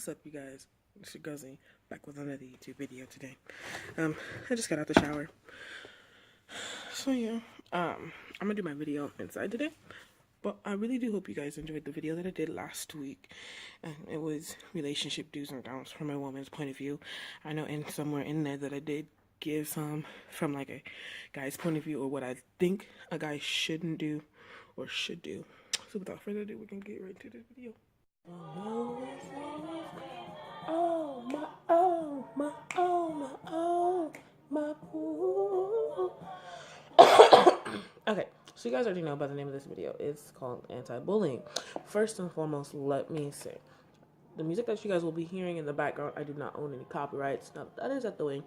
What's up, you guys? It's your Guzzy, back with another YouTube video today. I just got out the shower. So yeah, I'm gonna do my video inside today. But I really do hope you guys enjoyed the video that I did last week. And it was relationship do's and don'ts from a woman's point of view. I know somewhere in there that I did give some from like a guy's point of view, or what I think a guy shouldn't do or should do. So without further ado, we can get right to this video. Okay, so you guys already know by the name of this video. It's called Anti-Bullying. First and foremost, let me say, the music that you guys will be hearing in the background, I do not own any copyrights. Now that is at the way,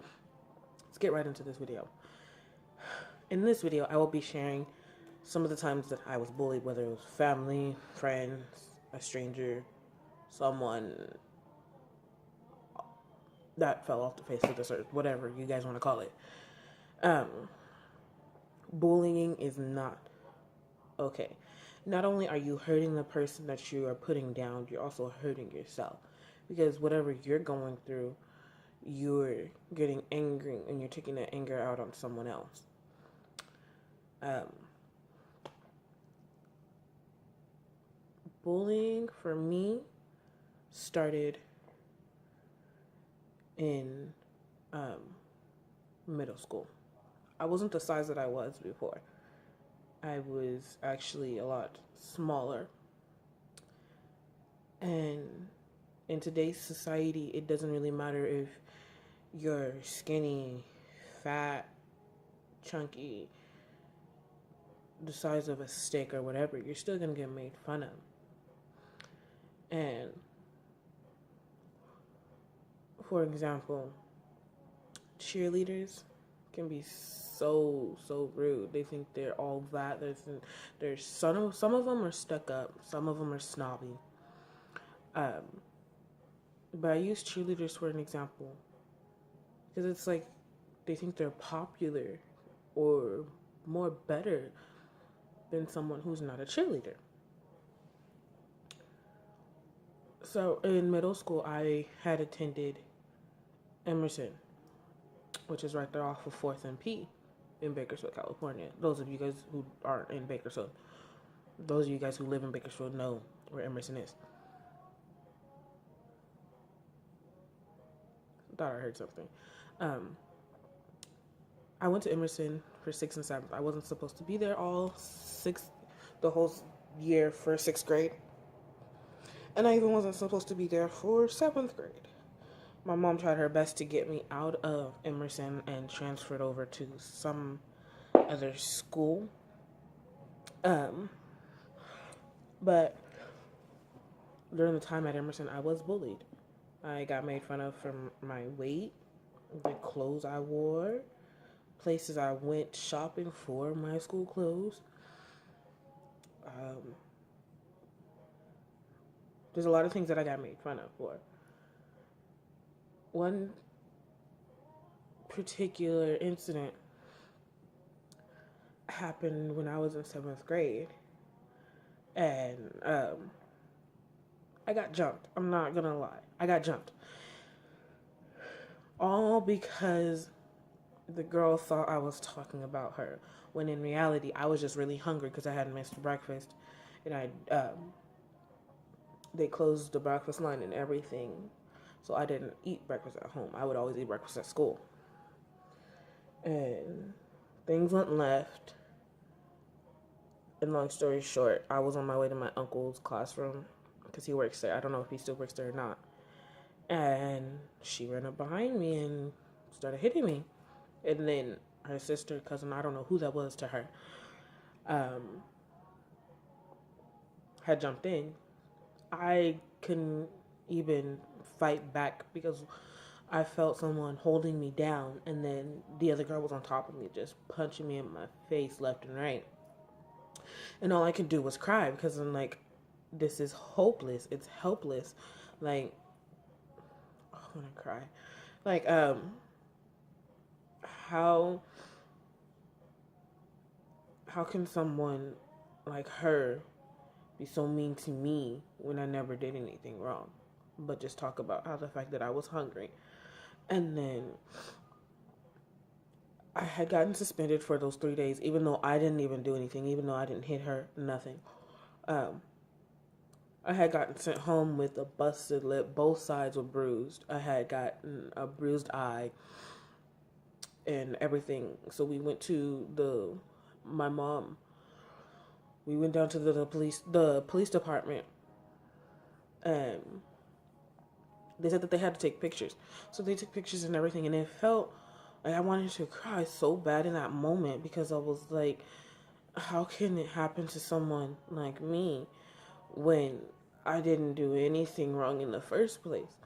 let's get right into this video. In this video, I will be sharing some of the times that I was bullied, whether it was family, friends, a stranger, someone that fell off the face of this earth, whatever you guys want to call it. Bullying is not okay. Not only are you hurting the person that you are putting down, you're also hurting yourself. Because whatever you're going through, you're getting angry and you're taking that anger out on someone else. Bullying for me started in middle school. I wasn't the size that I was before. I was actually a lot smaller. And in today's society, it doesn't really matter if you're skinny, fat, chunky, the size of a stick or whatever, you're still gonna get made fun of. And for example, cheerleaders can be so rude. They think they're all that. There's some of them are stuck up, some of them are snobby. But I use cheerleaders for an example because it's like they think they're popular or more better than someone who's not a cheerleader. So in middle school, I had attended Emerson, which is right there off of 4th and P in Bakersfield, California. Those of you guys who aren't in Bakersfield, those of you guys who live in Bakersfield know where Emerson is. Thought I heard something. I went to Emerson for 6th and 7th. I wasn't supposed to be there the whole year for 6th grade. And I even wasn't supposed to be there for 7th grade. My mom tried her best to get me out of Emerson and transferred over to some other school. But during the time at Emerson, I was bullied. I got made fun of for my weight, the clothes I wore, places I went shopping for my school clothes. There's a lot of things that I got made fun of for. One particular incident happened when I was in 7th grade, and I got jumped. I'm not gonna lie, I got jumped. All because the girl thought I was talking about her, when in reality I was just really hungry because I hadn't missed breakfast, and they closed the breakfast line and everything. So I didn't eat breakfast at home. I would always eat breakfast at school. And things went left. And long story short, I was on my way to my uncle's classroom because he works there. I don't know if he still works there or not. And she ran up behind me and started hitting me. And then her sister, cousin, I don't know who that was to her, had jumped in. I couldn't even fight back because I felt someone holding me down, and then the other girl was on top of me, just punching me in my face left and right. And all I could do was cry because I'm like, this is hopeless. It's helpless. Like, oh, I'm gonna cry. Like, how can someone like her be so mean to me when I never did anything wrong? but just talk about how the fact that I was hungry. And then I had gotten suspended for those 3 days, even though I didn't even do anything, even though I didn't hit her, nothing. I had gotten sent home with a busted lip. Both sides were bruised. I had gotten a bruised eye and everything. So we went to my mom. We went down to the police department, and they said that they had to take pictures. So they took pictures and everything, and it felt like I wanted to cry so bad in that moment, because I was like, how can it happen to someone like me when I didn't do anything wrong in the first place?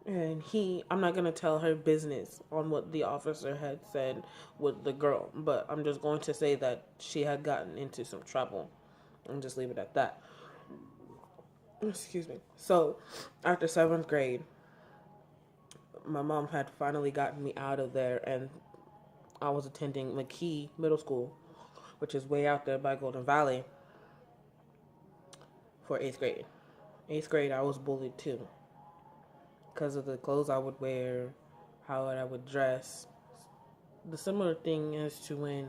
And I'm not going to tell her business on what the officer had said with the girl, but I'm just going to say that she had gotten into some trouble and just leave it at that. Excuse me. So, after 7th grade, my mom had finally gotten me out of there, and I was attending McKee Middle School, which is way out there by Golden Valley, for 8th grade. 8th grade, I was bullied too, because of the clothes I would wear, how I would dress. The similar thing as to when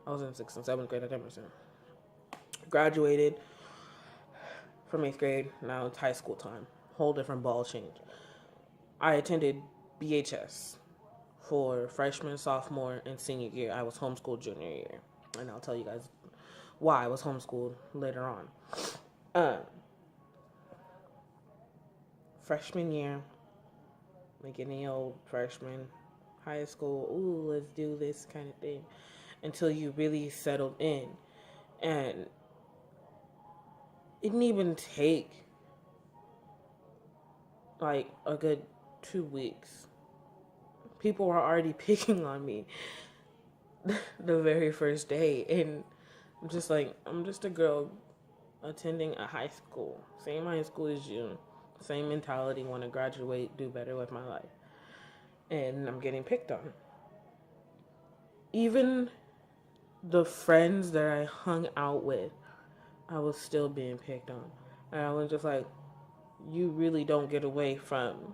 I was in 6th and 7th grade at Emerson. Graduated from 8th grade, now it's high school time. Whole different ball change. I attended BHS for freshman, sophomore, and senior year. I was homeschooled junior year. And I'll tell you guys why I was homeschooled later on. Freshman year, like any old freshman, high school, ooh, let's do this kind of thing, until you really settled in. And it didn't even take like a good 2 weeks. People were already picking on me the very first day. And I'm just like, I'm just a girl attending a high school. Same high school as you. Same mentality, want to graduate, do better with my life. And I'm getting picked on. Even the friends that I hung out with, I was still being picked on. And I was just like, you really don't get away from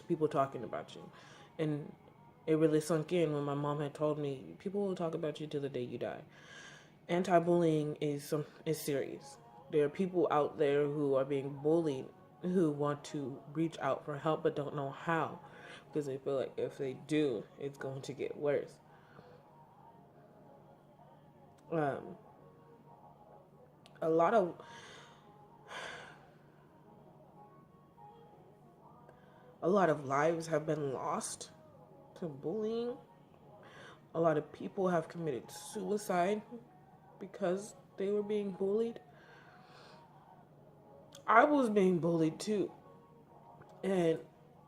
people talking about you. And it really sunk in when my mom had told me, people will talk about you till the day you die. Anti-bullying is serious. There are people out there who are being bullied who want to reach out for help but don't know how, because they feel like if they do, it's going to get worse. A lot of lives have been lost to bullying. A lot of people have committed suicide because they were being bullied. I was being bullied too, and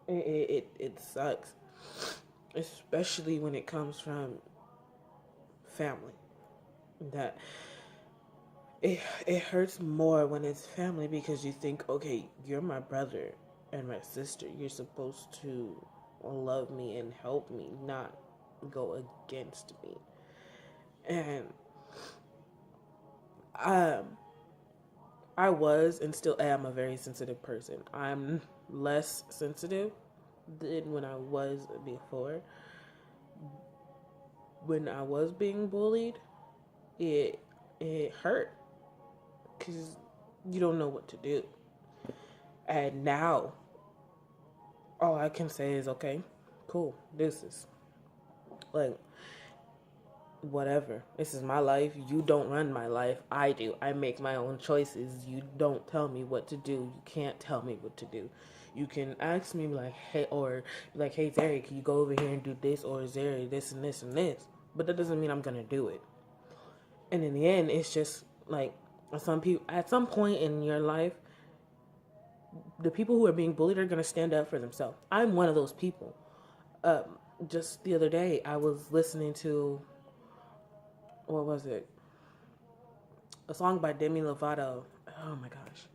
it sucks, especially when it comes from family. That it hurts more when it's family, because you think, okay, you're my brother and my sister. You're supposed to love me and help me, not go against me. And I was and still am a very sensitive person. I'm less sensitive than when I was before. When I was being bullied, it hurt, because you don't know what to do. And now, all I can say is, okay, cool, this is like, whatever. This is my life. You don't run my life. I do. I make my own choices. You don't tell me what to do. You can't tell me what to do. You can ask me like, hey, or like, hey, Zari, can you go over here and do this? Or Zari, this and this and this. But that doesn't mean I'm going to do it. And in the end, it's just like, at some point in your life, the people who are being bullied are going to stand up for themselves. I'm one of those people. Just the other day, I was listening to, what was it? A song by Demi Lovato. Oh my gosh.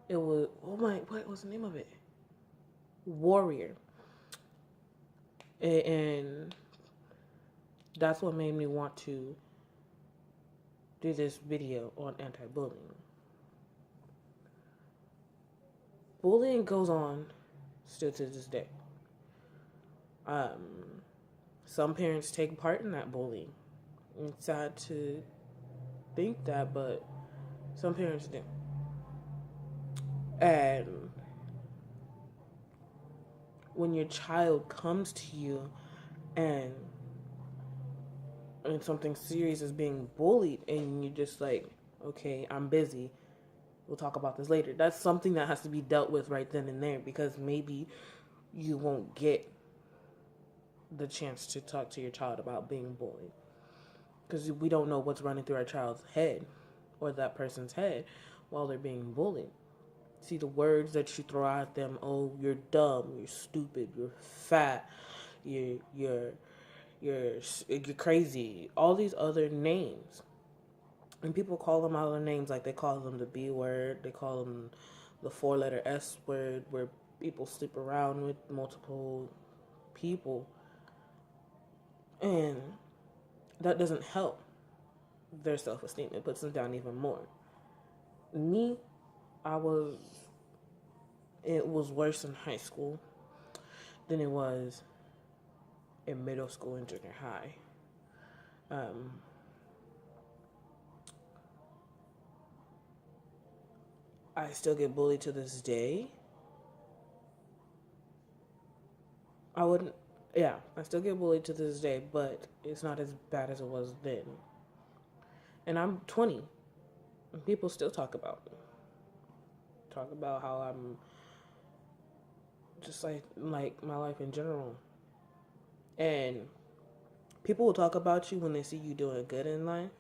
It was, what was the name of it? Warrior. And that's what made me want to do this video on anti-bullying. bullying goes on still to this day. Some parents take part in that bullying. It's sad to think that, but some parents do. And when your child comes to you and something serious is being bullied, and you're just like, okay, I'm busy, we'll talk about this later. That's something that has to be dealt with right then and there, because maybe you won't get the chance to talk to your child about being bullied, because we don't know what's running through our child's head or that person's head while they're being bullied. See, the words that you throw at them, oh, you're dumb, you're stupid, you're fat, you're crazy, all these other names. And people call them other names, like they call them the B word, they call them the 4-letter S word, where people sleep around with multiple people. And that doesn't help their self-esteem. It puts them down even more. Me, it was worse in high school than it was in middle school and junior high. I still get bullied to this day. I still get bullied to this day, but it's not as bad as it was then. And I'm 20, and people still talk about me. Talk about how I'm just like my life in general. And people will talk about you when they see you doing good in life,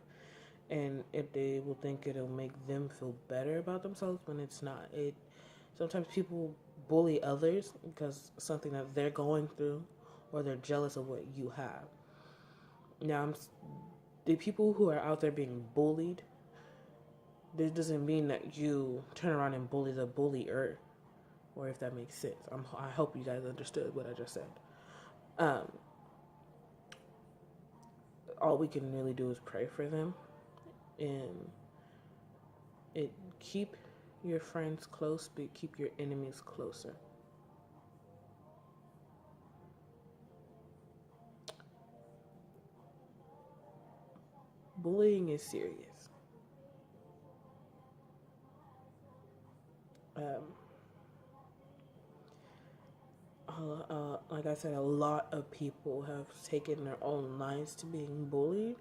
and if they will think it'll make them feel better about themselves when it's not. Sometimes people bully others because something that they're going through, or they're jealous of what you have. Now, the people who are out there being bullied, this doesn't mean that you turn around and bully the bullier, or if that makes sense. I hope you guys understood what I just said. All we can really do is pray for them, and keep your friends close, but keep your enemies closer. Bullying is serious. Like I said, a lot of people have taken their own lives to being bullied.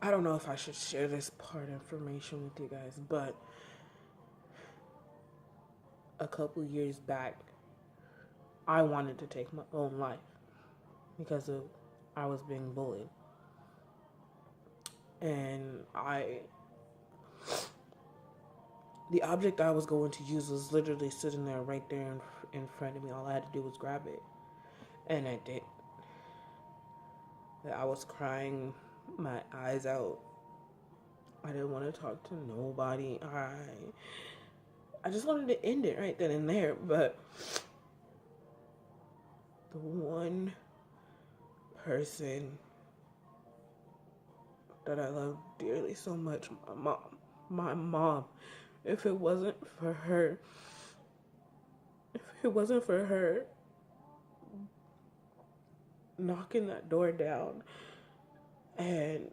I don't know if I should share this part information with you guys, but a couple years back, I wanted to take my own life because I was being bullied. And the object I was going to use was literally sitting there right there in front of me. All I had to do was grab it. And I did. I was crying my eyes out. I didn't want to talk to nobody. I just wanted to end it right then and there. But the one person that I love dearly so much, my mom, if it wasn't for her knocking that door down and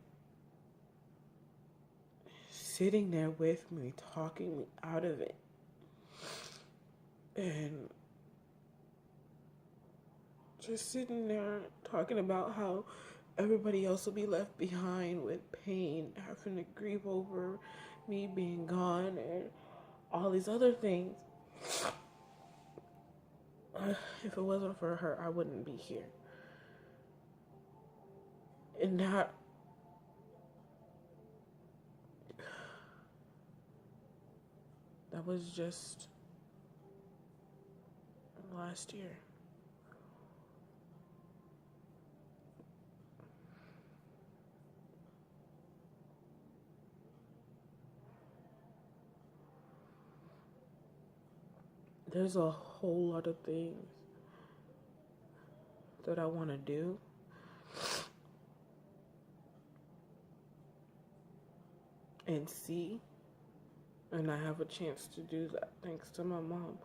sitting there with me, talking me out of it, and just sitting there talking about how everybody else will be left behind with pain, having to grieve over me being gone and all these other things. If it wasn't for her, I wouldn't be here. And that was just last year. There's a whole lot of things that I want to do. and see. And I have a chance to do that thanks to my mom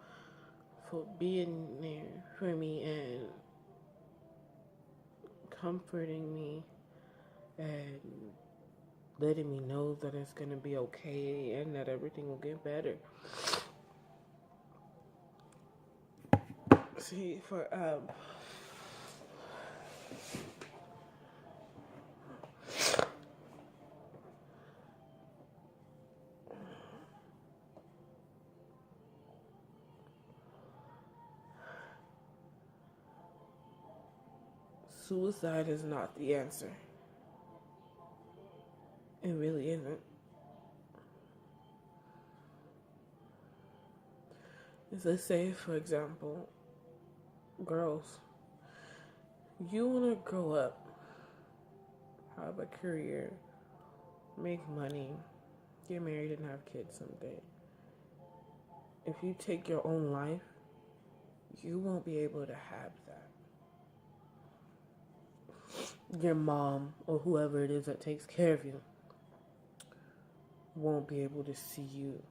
for being there for me and comforting me and letting me know that it's going to be okay and that everything will get better. See, for suicide is not the answer. It really isn't. Let's say, for example, girls, you want to grow up, have a career, make money, get married, and have kids someday. If you take your own life, you won't be able to have that. Your mom or whoever it is that takes care of you won't be able to see you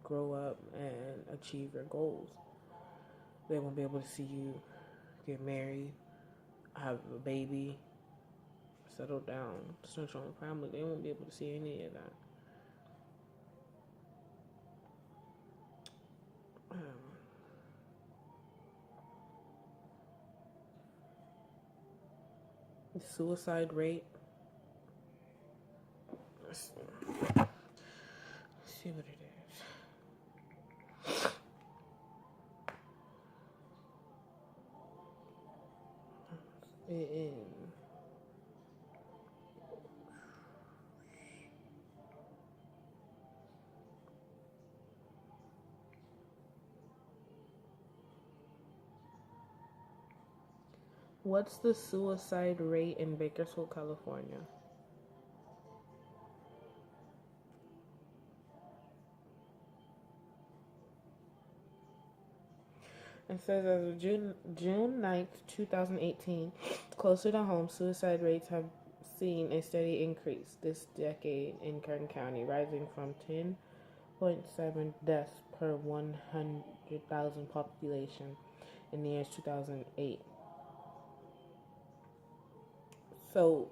grow up and achieve your goals. They won't be able to see you get married, have a baby, settle down, start your own family. They won't be able to see any of that. The suicide rate. Let's see what it is. It is. What's the suicide rate in Bakersfield, California? It says as of June 9th, 2018, closer to home, suicide rates have seen a steady increase this decade in Kern County, rising from 10.7 deaths per 100,000 population in the year 2008. So,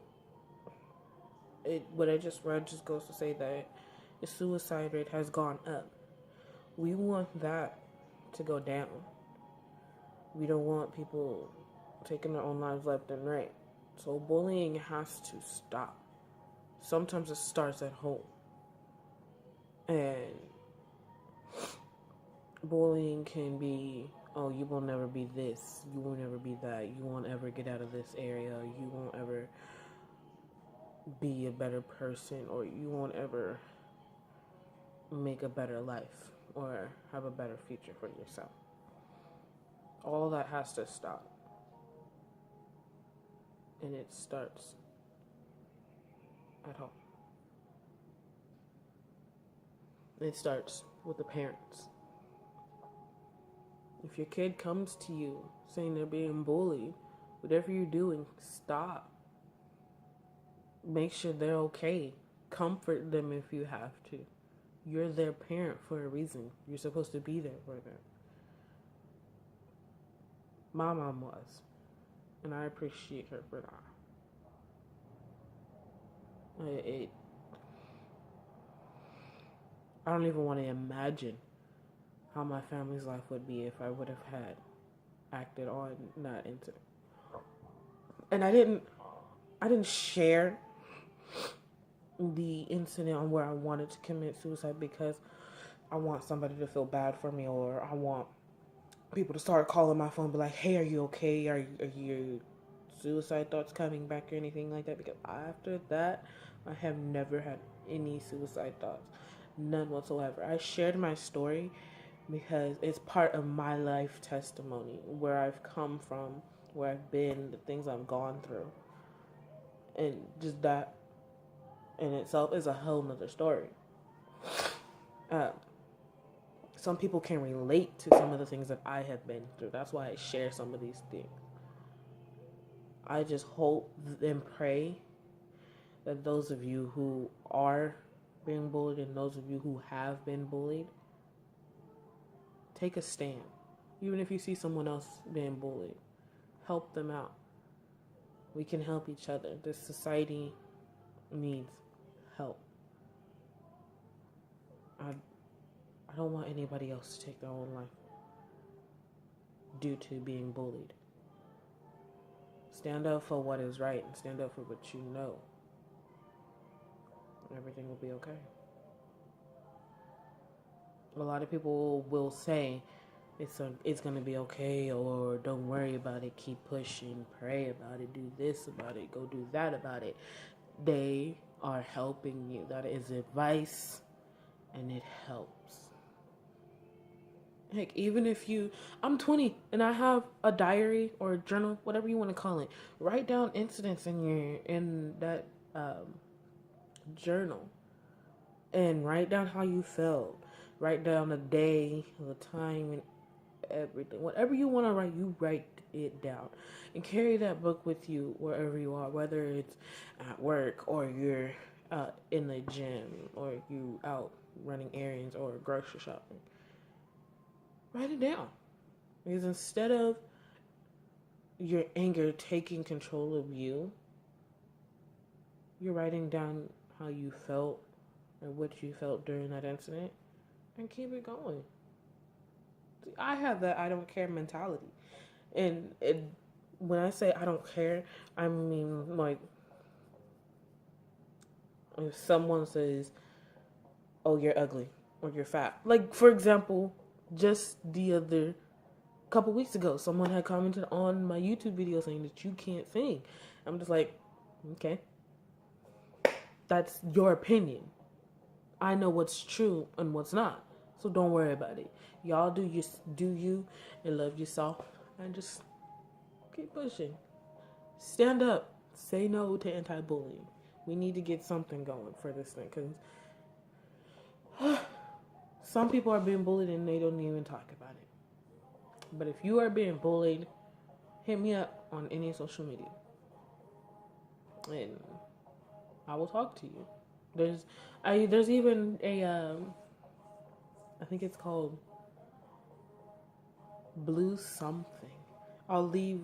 what I just read just goes to say that the suicide rate has gone up. We want that to go down. We don't want people taking their own lives left and right. So bullying has to stop. Sometimes it starts at home. And bullying can be, oh, you will never be this. You will never be that. You won't ever get out of this area. You won't ever be a better person. Or you won't ever make a better life. Or have a better future for yourself. All that has to stop. And it starts at home. It starts with the parents. If your kid comes to you saying they're being bullied, whatever you're doing, stop. Make sure they're okay. Comfort them if you have to. You're their parent for a reason. You're supposed to be there for them. My mom was. And I appreciate her for that. I don't even want to imagine how my family's life would be if I would have had acted on that incident. And I didn't share the incident on where I wanted to commit suicide because I want somebody to feel bad for me, or I want people to start calling my phone and be like, hey, are you okay? Are your suicide thoughts coming back or anything like that? Because after that, I have never had any suicide thoughts. None whatsoever. I shared my story because it's part of my life testimony, where I've come from, where I've been, the things I've gone through. And just that in itself is a whole nother story. Some people can relate to some of the things that I have been through. That's why I share some of these things. I just hope and pray that those of you who are being bullied and those of you who have been bullied, take a stand. Even if you see someone else being bullied, help them out. We can help each other. This society needs help. I don't want anybody else to take their own life due to being bullied. Stand up for what is right and stand up for what you know. Everything will be okay. A lot of people will say it's going to be okay, or don't worry about it, keep pushing, pray about it, do this about it, go do that about it. They are helping you. That is advice, and it helps. Heck, even if I'm 20 and I have a diary or a journal, whatever you want to call it. Write down incidents in that journal, and write down how you felt. Write down the day, the time, and everything. Whatever you want to write, you write it down, and carry that book with you wherever you are, whether it's at work or you're in the gym or you out running errands or grocery shopping. Write it down, because instead of your anger taking control of you, you're writing down how you felt and what you felt during that incident, and keep it going. See, I have that I don't care mentality, and when I say I don't care, I mean, like, if someone says, "Oh, you're ugly," or "You're fat," like, for example, just the other couple weeks ago, someone had commented on my YouTube video saying that you can't sing. I'm just like, okay, that's your opinion. I know what's true and what's not, so don't worry about it. Y'all do you and love yourself, and just keep pushing. Stand up. Say no to anti-bullying. We need to get something going for this thing, because some people are being bullied and they don't even talk about it. But if you are being bullied, hit me up on any social media, and I will talk to you. There's even a I think it's called Blue something. I'll leave,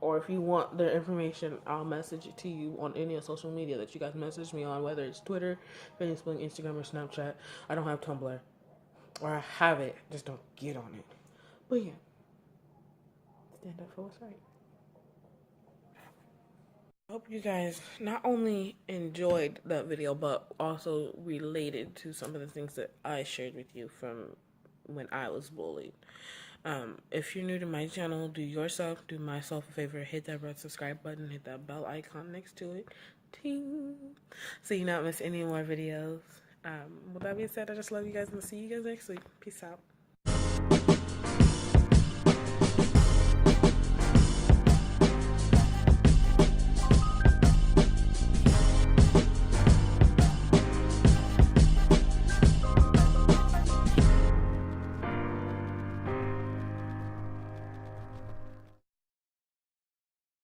or if you want the information, I'll message it to you on any of social media that you guys message me on, whether it's Twitter, Facebook, Instagram, or Snapchat. I don't have Tumblr, or I have it, just don't get on it. But yeah, stand up for what's right. I hope you guys not only enjoyed that video, but also related to some of the things that I shared with you from when I was bullied. If you're new to my channel, do myself a favor, hit that red subscribe button, hit that bell icon next to it, ting, so you not miss any more videos. With that being said, I just love you guys, and I'll see you guys next week. Peace out.